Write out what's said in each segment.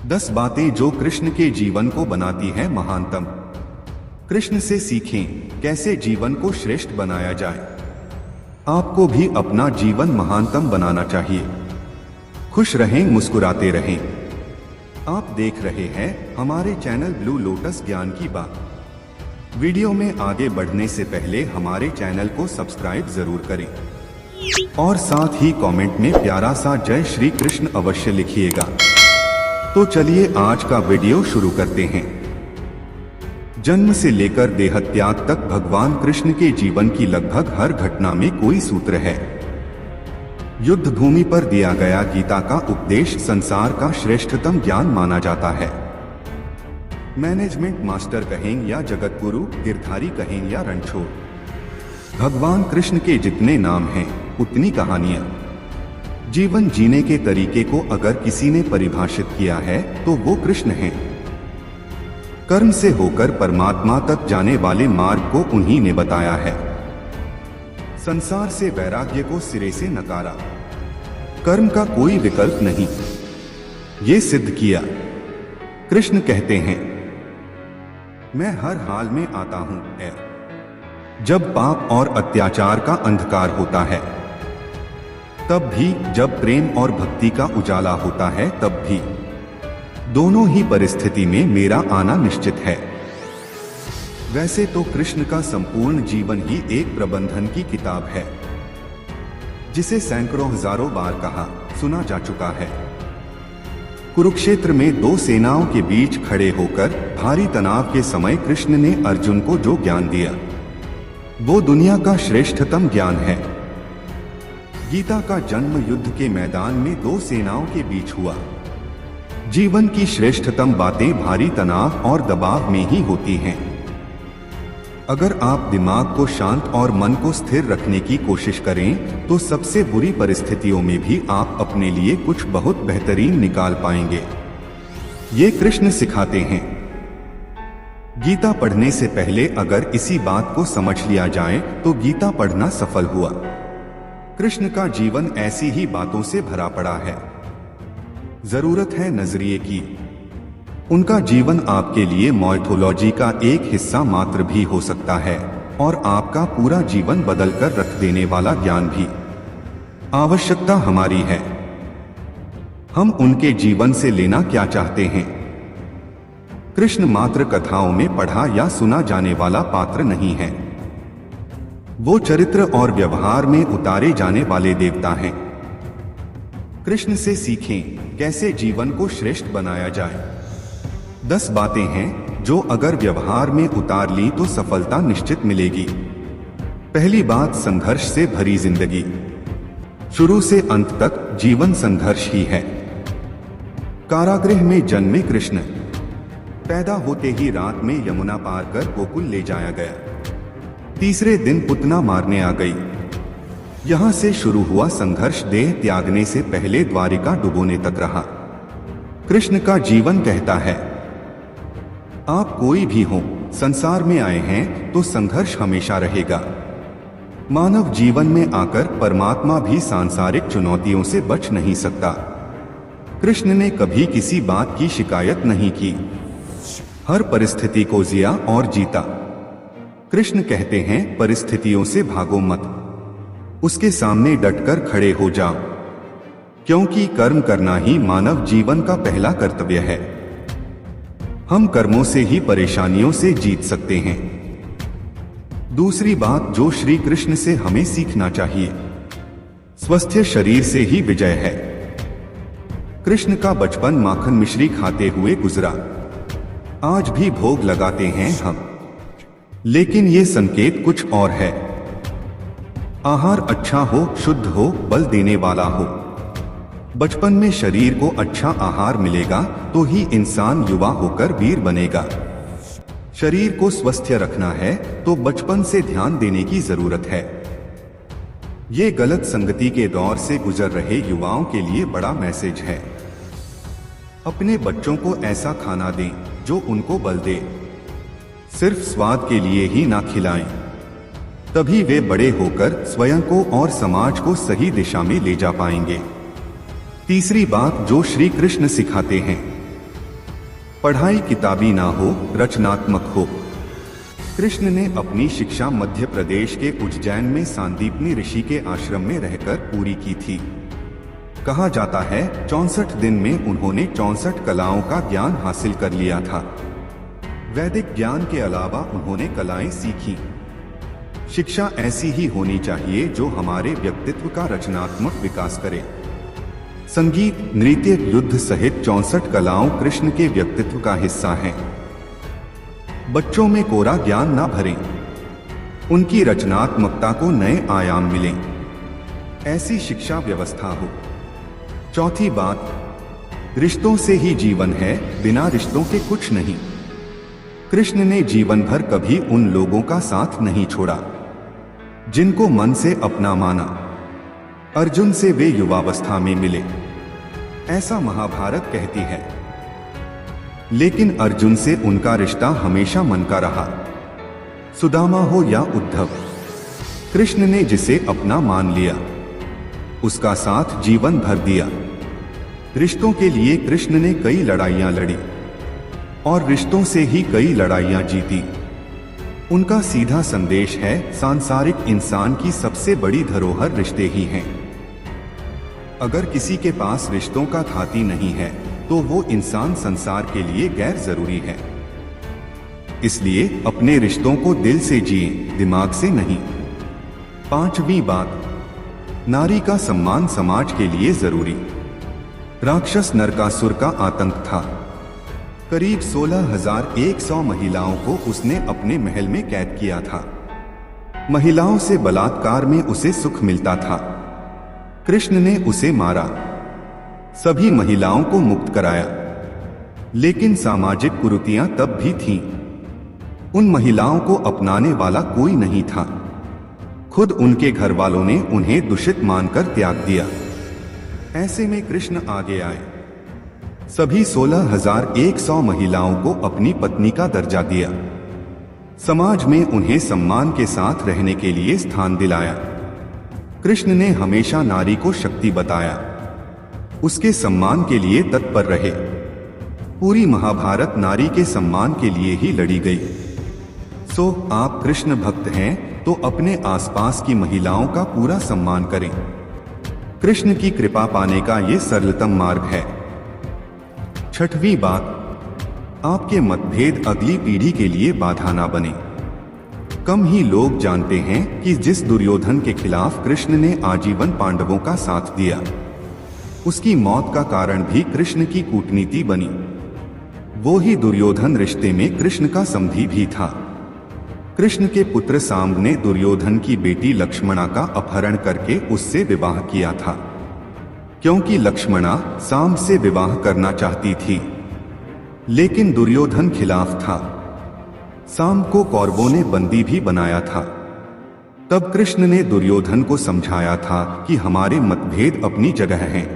10 बातें जो कृष्ण के जीवन को बनाती है महानतम। कृष्ण से सीखें कैसे जीवन को श्रेष्ठ बनाया जाए। आपको भी अपना जीवन महानतम बनाना चाहिए। खुश रहें, मुस्कुराते रहें। आप देख रहे हैं हमारे चैनल ब्लू लोटस ज्ञान की बात। वीडियो में आगे बढ़ने से पहले हमारे चैनल को सब्सक्राइब जरूर करें और साथ ही कमेंट में प्यारा सा जय श्री कृष्ण अवश्य लिखिएगा। तो चलिए आज का वीडियो शुरू करते हैं। जन्म से लेकर देहत्याग तक भगवान कृष्ण के जीवन की लगभग हर घटना में कोई सूत्र है। युद्ध भूमि पर दिया गया गीता का उपदेश संसार का श्रेष्ठतम ज्ञान माना जाता है। मैनेजमेंट मास्टर कहें या जगत गुरु, गिरधारी कहें या रणछोड़, भगवान कृष्ण के जितने नाम हैं उतनी कहानियां। जीवन जीने के तरीके को अगर किसी ने परिभाषित किया है तो वो कृष्ण हैं। कर्म से होकर परमात्मा तक जाने वाले मार्ग को उन्हीं ने बताया है। संसार से वैराग्य को सिरे से नकारा, कर्म का कोई विकल्प नहीं, ये सिद्ध किया। कृष्ण कहते हैं, मैं हर हाल में आता हूं जब पाप और अत्याचार का अंधकार होता है, तब भी जब प्रेम और भक्ति का उजाला होता है, तब भी। दोनों ही परिस्थिति में मेरा आना निश्चित है। वैसे तो कृष्ण का संपूर्ण जीवन ही एक प्रबंधन की किताब है, जिसे सैकड़ों हजारों बार कहा सुना जा चुका है। कुरुक्षेत्र में दो सेनाओं के बीच खड़े होकर भारी तनाव के समय कृष्ण ने अर्जुन को जो ज्ञान दिया, वो दुनिया का श्रेष्ठतम ज्ञान है। गीता का जन्म युद्ध के मैदान में दो सेनाओं के बीच हुआ। जीवन की श्रेष्ठतम बातें भारी तनाव और दबाव में ही होती हैं। अगर आप दिमाग को शांत और मन को स्थिर रखने की कोशिश करें तो सबसे बुरी परिस्थितियों में भी आप अपने लिए कुछ बहुत बेहतरीन निकाल पाएंगे। ये कृष्ण सिखाते हैं। गीता पढ़ने से पहले अगर इसी बात को समझ लिया जाए तो गीता पढ़ना सफल हुआ। कृष्ण का जीवन ऐसी ही बातों से भरा पड़ा है। जरूरत है नजरिए की। उनका जीवन आपके लिए माइथोलॉजी का एक हिस्सा मात्र भी हो सकता है और आपका पूरा जीवन बदलकर रख देने वाला ज्ञान भी। आवश्यकता हमारी है, हम उनके जीवन से लेना क्या चाहते हैं। कृष्ण मात्र कथाओं में पढ़ा या सुना जाने वाला पात्र नहीं है, वो चरित्र और व्यवहार में उतारे जाने वाले देवता हैं। कृष्ण से सीखें कैसे जीवन को श्रेष्ठ बनाया जाए। 10 बातें हैं जो अगर व्यवहार में उतार ली तो सफलता निश्चित मिलेगी। पहली बात, संघर्ष से भरी जिंदगी। शुरू से अंत तक जीवन संघर्ष ही है। कारागृह में जन्मे कृष्ण, पैदा होते ही रात में यमुना पार कर गोकुल ले जाया गया। तीसरे दिन पुतना मारने आ गई। यहां से शुरू हुआ संघर्ष देह त्यागने से पहले द्वारिका डुबोने तक रहा। कृष्ण का जीवन कहता है, आप कोई भी हो, संसार में आए हैं तो संघर्ष हमेशा रहेगा। मानव जीवन में आकर परमात्मा भी सांसारिक चुनौतियों से बच नहीं सकता। कृष्ण ने कभी किसी बात की शिकायत नहीं की, हर परिस्थिति को जिया और जीता। कृष्ण कहते हैं, परिस्थितियों से भागो मत, उसके सामने डटकर खड़े हो जाओ, क्योंकि कर्म करना ही मानव जीवन का पहला कर्तव्य है। हम कर्मों से ही परेशानियों से जीत सकते हैं। दूसरी बात जो श्री कृष्ण से हमें सीखना चाहिए, स्वस्थ शरीर से ही विजय है। कृष्ण का बचपन माखन मिश्री खाते हुए गुजरा। आज भी भोग लगाते हैं हम, लेकिन ये संकेत कुछ और है। आहार अच्छा हो, शुद्ध हो, बल देने वाला हो। बचपन में शरीर को अच्छा आहार मिलेगा तो ही इंसान युवा होकर वीर बनेगा। शरीर को स्वस्थ रखना है तो बचपन से ध्यान देने की जरूरत है। ये गलत संगति के दौर से गुजर रहे युवाओं के लिए बड़ा मैसेज है। अपने बच्चों को ऐसा खाना दें जो उनको बल दे। सिर्फ स्वाद के लिए ही ना खिलाएं, तभी वे बड़े होकर स्वयं को और समाज को सही दिशा में ले जा पाएंगे। तीसरी बात जो श्री कृष्ण सिखाते हैं, पढ़ाई किताबी ना हो, रचनात्मक हो। कृष्ण ने अपनी शिक्षा मध्य प्रदेश के उज्जैन में सांदीपनी ऋषि के आश्रम में रहकर पूरी की थी। कहा जाता है 64 दिन में उन्होंने 64 कलाओं का ज्ञान हासिल कर लिया था। वैदिक ज्ञान के अलावा उन्होंने कलाएं सीखी। शिक्षा ऐसी ही होनी चाहिए जो हमारे व्यक्तित्व का रचनात्मक विकास करे। संगीत, नृत्य, युद्ध सहित 64 कलाओं कृष्ण के व्यक्तित्व का हिस्सा हैं। बच्चों में कोरा ज्ञान ना भरें, उनकी रचनात्मकता को नए आयाम मिलें, ऐसी शिक्षा व्यवस्था हो। चौथी बात, रिश्तों से ही जीवन है, बिना रिश्तों के कुछ नहीं। कृष्ण ने जीवन भर कभी उन लोगों का साथ नहीं छोड़ा जिनको मन से अपना माना। अर्जुन से वे युवावस्था में मिले, ऐसा महाभारत कहती है, लेकिन अर्जुन से उनका रिश्ता हमेशा मन का रहा। सुदामा हो या उद्धव, कृष्ण ने जिसे अपना मान लिया उसका साथ जीवन भर दिया। रिश्तों के लिए कृष्ण ने कई लड़ाइयां लड़ी और रिश्तों से ही कई लड़ाइयां जीती। उनका सीधा संदेश है, सांसारिक इंसान की सबसे बड़ी धरोहर रिश्ते ही हैं। अगर किसी के पास रिश्तों का धाती नहीं है तो वो इंसान संसार के लिए गैर जरूरी है। इसलिए अपने रिश्तों को दिल से जिए, दिमाग से नहीं। पांचवी बात, नारी का सम्मान समाज के लिए जरूरी। राक्षस नरकासुर का आतंक था। करीब 16,100 महिलाओं को उसने अपने महल में कैद किया था। महिलाओं से बलात्कार में उसे सुख मिलता था। कृष्ण ने उसे मारा, सभी महिलाओं को मुक्त कराया, लेकिन सामाजिक कुरीतियां तब भी थीं। उन महिलाओं को अपनाने वाला कोई नहीं था। खुद उनके घर वालों ने उन्हें दूषित मानकर त्याग दिया। ऐसे में कृष्ण आगे आए, सभी 16,100 महिलाओं को अपनी पत्नी का दर्जा दिया। समाज में उन्हें सम्मान के साथ रहने के लिए स्थान दिलाया। कृष्ण ने हमेशा नारी को शक्ति बताया, उसके सम्मान के लिए तत्पर रहे। पूरी महाभारत नारी के सम्मान के लिए ही लड़ी गई। सो आप कृष्ण भक्त हैं तो अपने आसपास की महिलाओं का पूरा सम्मान करें। कृष्ण की कृपा पाने का ये सरलतम मार्ग है। छठवीं बात, आपके मतभेद अगली पीढ़ी के लिए बाधा ना बने। कम ही लोग जानते हैं कि जिस दुर्योधन के खिलाफ कृष्ण ने आजीवन पांडवों का साथ दिया, उसकी मौत का कारण भी कृष्ण की कूटनीति बनी। वो ही दुर्योधन रिश्ते में कृष्ण का समधी भी था। कृष्ण के पुत्र सांब ने दुर्योधन की बेटी लक्ष्मणा का अपहरण करके उससे विवाह किया था, क्योंकि लक्ष्मणा सांब से विवाह करना चाहती थी, लेकिन दुर्योधन खिलाफ था। सांब को कौरवों ने बंदी भी बनाया था। तब कृष्ण ने दुर्योधन को समझाया था कि हमारे मतभेद अपनी जगह हैं,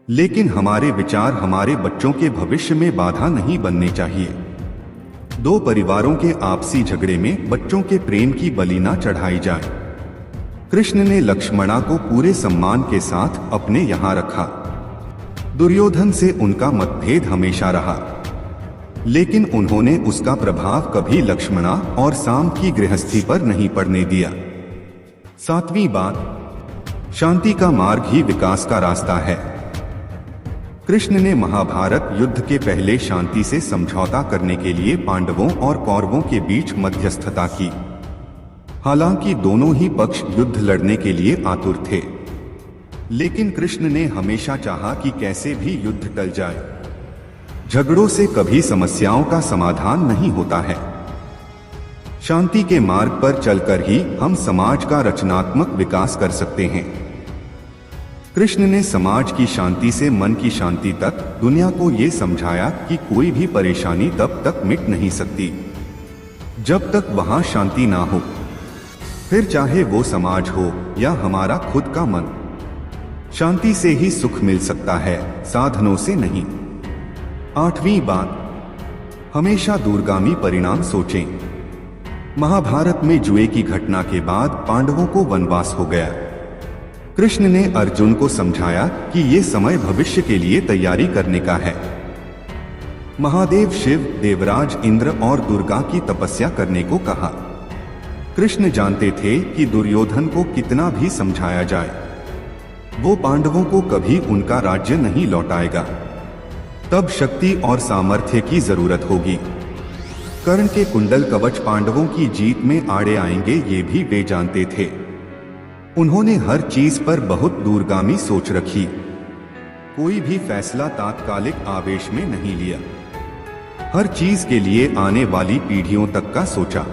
लेकिन हमारे विचार हमारे बच्चों के भविष्य में बाधा नहीं बनने चाहिए। दो परिवारों के आपसी झगड़े में बच्चों के प्रेम की बलि ना चढ़ाई जाए। कृष्ण ने लक्ष्मणा को पूरे सम्मान के साथ अपने यहाँ रखा। दुर्योधन से उनका मतभेद हमेशा रहा, लेकिन उन्होंने उसका प्रभाव कभी लक्ष्मणा और सांब की गृहस्थी पर नहीं पड़ने दिया। सातवीं बात, शांति का मार्ग ही विकास का रास्ता है। कृष्ण ने महाभारत युद्ध के पहले शांति से समझौता करने के लिए पांडवों और कौरवों के बीच मध्यस्थता की। हालांकि दोनों ही पक्ष युद्ध लड़ने के लिए आतुर थे, लेकिन कृष्ण ने हमेशा चाहा कि कैसे भी युद्ध टल जाए। झगड़ों से कभी समस्याओं का समाधान नहीं होता है। शांति के मार्ग पर चलकर ही हम समाज का रचनात्मक विकास कर सकते हैं। कृष्ण ने समाज की शांति से मन की शांति तक दुनिया को ये समझाया कि कोई भी परेशानी तब तक मिट नहीं सकती जब तक वहां शांति ना हो, फिर चाहे वो समाज हो या हमारा खुद का मन। शांति से ही सुख मिल सकता है, साधनों से नहीं। आठवीं बात, हमेशा दूरगामी परिणाम सोचें। महाभारत में जुए की घटना के बाद पांडवों को वनवास हो गया। कृष्ण ने अर्जुन को समझाया कि ये समय भविष्य के लिए तैयारी करने का है। महादेव शिव, देवराज इंद्र और दुर्गा की तपस्या करने को कहा। कृष्ण जानते थे कि दुर्योधन को कितना भी समझाया जाए, वो पांडवों को कभी उनका राज्य नहीं लौटाएगा। तब शक्ति और सामर्थ्य की जरूरत होगी। कर्ण के कुंडल कवच पांडवों की जीत में आड़े आएंगे, ये भी वे जानते थे। उन्होंने हर चीज पर बहुत दूरगामी सोच रखी। कोई भी फैसला तात्कालिक आवेश में नहीं लिया। हर चीज के लिए आने वाली पीढ़ियों तक का सोचा।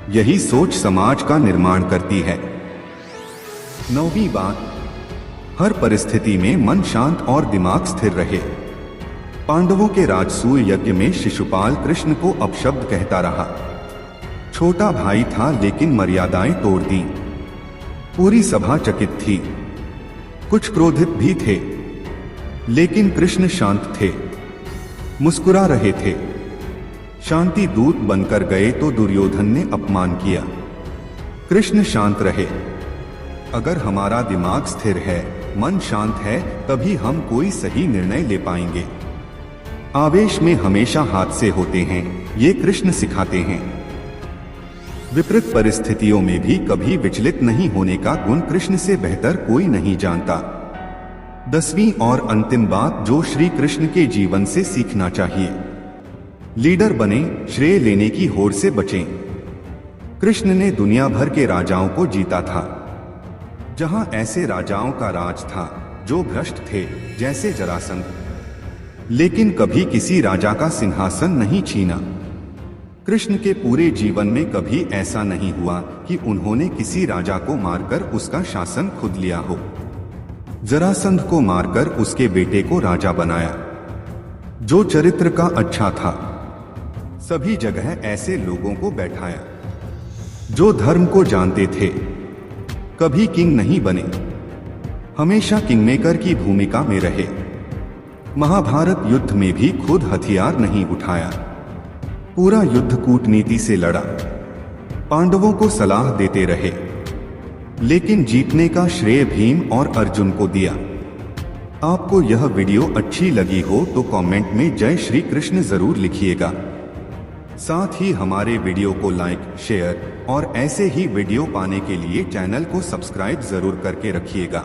यही सोच समाज का निर्माण करती है। 9वीं बात, हर परिस्थिति में मन शांत और दिमाग स्थिर रहे। पांडवों के राजसूय यज्ञ में शिशुपाल कृष्ण को अपशब्द कहता रहा। छोटा भाई था लेकिन मर्यादाएं तोड़ दी। पूरी सभा चकित थी, कुछ क्रोधित भी थे, लेकिन कृष्ण शांत थे, मुस्कुरा रहे थे। शांति दूत बनकर गए तो दुर्योधन ने अपमान किया। कृष्ण शांत रहे। अगर हमारा दिमाग स्थिर है, मन शांत है, तभी हम कोई सही निर्णय ले पाएंगे। आवेश में हमेशा हादसे होते हैं, ये कृष्ण सिखाते हैं। विपरीत परिस्थितियों में भी कभी विचलित नहीं होने का गुण कृष्ण से बेहतर कोई नहीं जानता। 10वीं और अंतिम बात जो श्री कृष्ण के जीवन से सीखना चाहिए, लीडर बने, श्रेय लेने की होड़ से बचें। कृष्ण ने दुनिया भर के राजाओं को जीता था। जहां ऐसे राजाओं का राज था जो भ्रष्ट थे, जैसे जरासंध, लेकिन कभी किसी राजा का सिंहासन नहीं छीना। कृष्ण के पूरे जीवन में कभी ऐसा नहीं हुआ कि उन्होंने किसी राजा को मारकर उसका शासन खुद लिया हो। जरासंध को मारकर उसके बेटे को राजा बनाया, जो चरित्र का अच्छा था। सभी जगह ऐसे लोगों को बैठाया जो धर्म को जानते थे। कभी किंग नहीं बने, हमेशा किंगमेकर की भूमिका में रहे। महाभारत युद्ध में भी खुद हथियार नहीं उठाया, पूरा युद्ध कूटनीति से लड़ा। पांडवों को सलाह देते रहे, लेकिन जीतने का श्रेय भीम और अर्जुन को दिया। आपको यह वीडियो अच्छी लगी हो तो कमेंट में जय श्री कृष्ण जरूर लिखिएगा। साथ ही हमारे वीडियो को लाइक, शेयर और ऐसे ही वीडियो पाने के लिए चैनल को सब्सक्राइब जरूर करके रखिएगा।